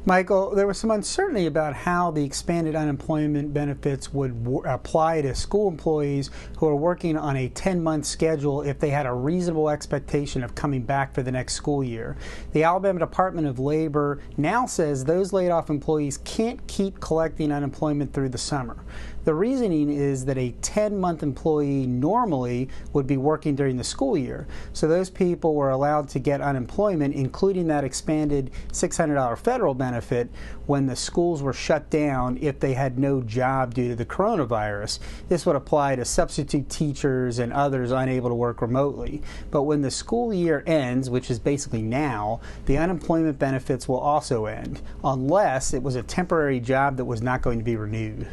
Michael, there was some uncertainty about how the expanded unemployment benefits would apply to school employees who are working on a 10-month schedule if they had a reasonable expectation of coming back for the next school year. The Alabama Department of Labor now says those laid off employees can't keep collecting unemployment through the summer. The reasoning is that a 10-month employee normally would be working during the school year, so those people were allowed to get unemployment, including that expanded $600 federal benefit, when the schools were shut down if they had no job due to the coronavirus. This would apply to substitute teachers and others unable to work remotely. But when the school year ends, which is basically now, the unemployment benefits will also end, unless it was a temporary job that was not going to be renewed.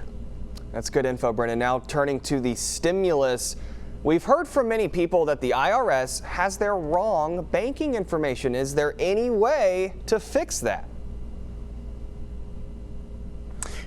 That's good info, Brennan. Now turning to the stimulus. We've heard from many people that the IRS has their wrong banking information. Is there any way to fix that?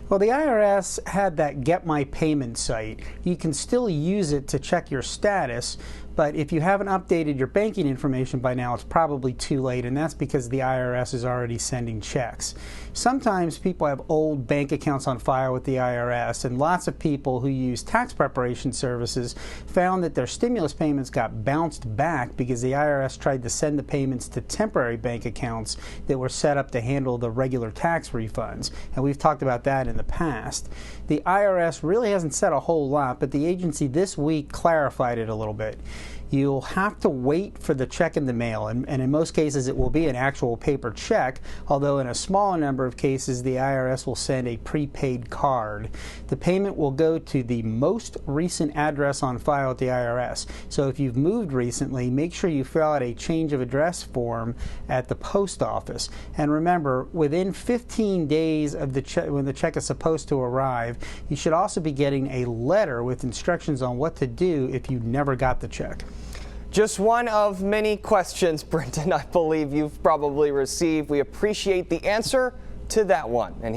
Well, the IRS had that Get My Payment site. You can still use it to check your status, but if you haven't updated your banking information by now, it's probably too late, and that's because the IRS is already sending checks. Sometimes people have old bank accounts on file with the IRS, and lots of people who use tax preparation services found that their stimulus payments got bounced back because the IRS tried to send the payments to temporary bank accounts that were set up to handle the regular tax refunds, and we've talked about that in the past. The IRS really hasn't said a whole lot, but the agency this week clarified it a little bit. You'll have to wait for the check in the mail, and in most cases it will be an actual paper check, although in a smaller number of cases the IRS will send a prepaid card. The payment will go to the most recent address on file at the IRS. So if you've moved recently, make sure you fill out a change of address form at the post office. And remember, within 15 days of the check, when the check is supposed to arrive, you should also be getting a letter with instructions on what to do if you never got the check. Just one of many questions, Brenton, I believe you've probably received. We appreciate the answer to that one. And